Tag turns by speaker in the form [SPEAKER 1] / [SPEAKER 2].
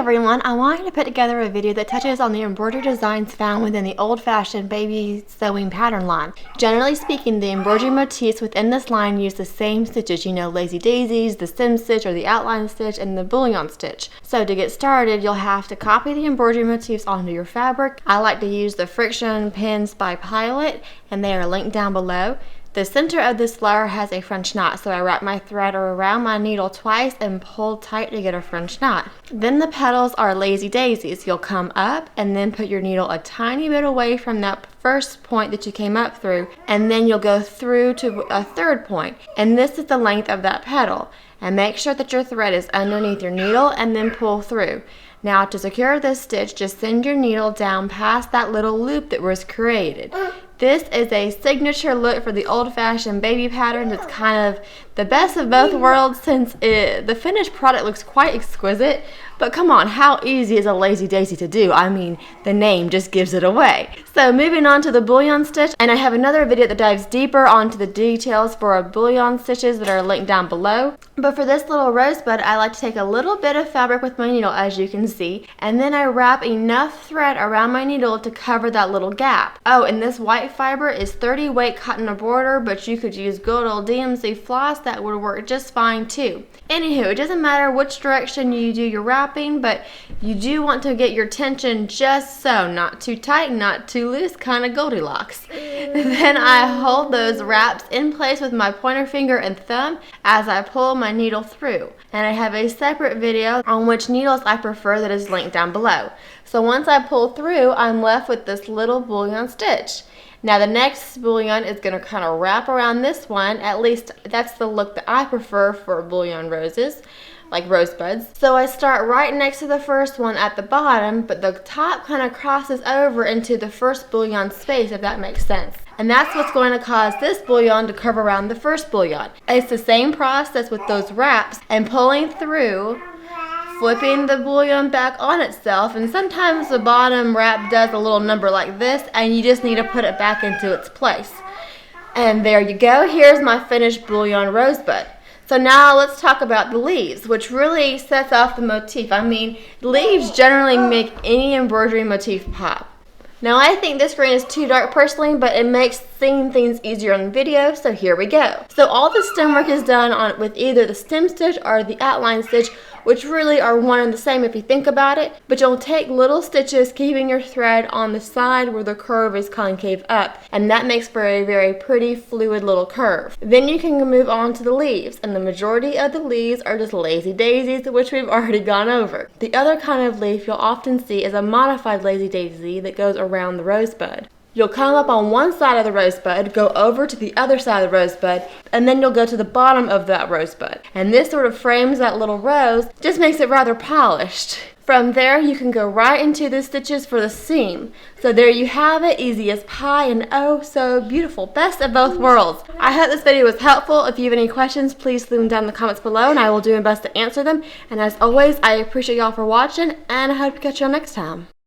[SPEAKER 1] everyone, I wanted to put together a video that touches on the embroidery designs found within the old-fashioned baby sewing pattern line. Generally speaking, the embroidery motifs within this line use the same stitches, you know, lazy daisies, the stem stitch or the outline stitch, and the bullion stitch. So to get started, you'll have to copy the embroidery motifs onto your fabric. I like to use the friction pins by Pilot, and they are linked down below. The center of this flower has a French knot, so I wrap my thread around my needle twice and pull tight to get a French knot. Then the petals are lazy daisies. You'll come up and then put your needle a tiny bit away from that first point that you came up through, and then you'll go through to a third point, and this is the length of that petal. And make sure that your thread is underneath your needle and then pull through. Now to secure this stitch, just send your needle down past that little loop that was created. This is a signature look for the old-fashioned baby pattern. It's kind of the best of both worlds since the finished product looks quite exquisite. But come on, how easy is a lazy daisy to do? I mean, the name just gives it away. So moving on to the bullion stitch, and I have another video that dives deeper onto the details for our bullion stitches that are linked down below. But for this little rosebud, I like to take a little bit of fabric with my needle, as you can see, and then I wrap enough thread around my needle to cover that little gap. Oh, and this white fiber is 30 weight cotton embroider, but you could use good old DMC floss. That would work just fine too. Anywho, it doesn't matter which direction you do your wrapping, but you do want to get your tension just so, not too tight, not too loose, kind of Goldilocks. Then I hold those wraps in place with my pointer finger and thumb as I pull my needle through. And I have a separate video on which needles I prefer that is linked down below. So once I pull through, I'm left with this little bullion stitch. Now the next bullion is going to kind of wrap around this one. At least that's the look that I prefer for bullion roses, like rosebuds. So I start right next to the first one at the bottom, but the top kind of crosses over into the first bullion space, if that makes sense. And that's what's going to cause this bullion to curve around the first bullion. It's the same process with those wraps and pulling through, flipping the bullion back on itself, and sometimes the bottom wrap does a little number like this, and you just need to put it back into its place. And there you go, here's my finished bullion rosebud. So now let's talk about the leaves, which really sets off the motif. I mean, leaves generally make any embroidery motif pop. Now I think this green is too dark personally, but it makes seeing things easier on video, so here we go. So all the stem work is done with either the stem stitch or the outline stitch, which really are one and the same if you think about it, but you'll take little stitches keeping your thread on the side where the curve is concave up, and that makes for a very pretty fluid little curve. Then you can move on to the leaves, and the majority of the leaves are just lazy daisies, which we've already gone over. The other kind of leaf you'll often see is a modified lazy daisy that goes around the rosebud. You'll come up on one side of the rosebud, go over to the other side of the rosebud, and then you'll go to the bottom of that rosebud. And this sort of frames that little rose, just makes it rather polished. From there, you can go right into the stitches for the seam. So there you have it, easy as pie and oh so beautiful. Best of both worlds. I hope this video was helpful. If you have any questions, please leave them down in the comments below and I will do my best to answer them. And as always, I appreciate y'all for watching and I hope to catch y'all next time.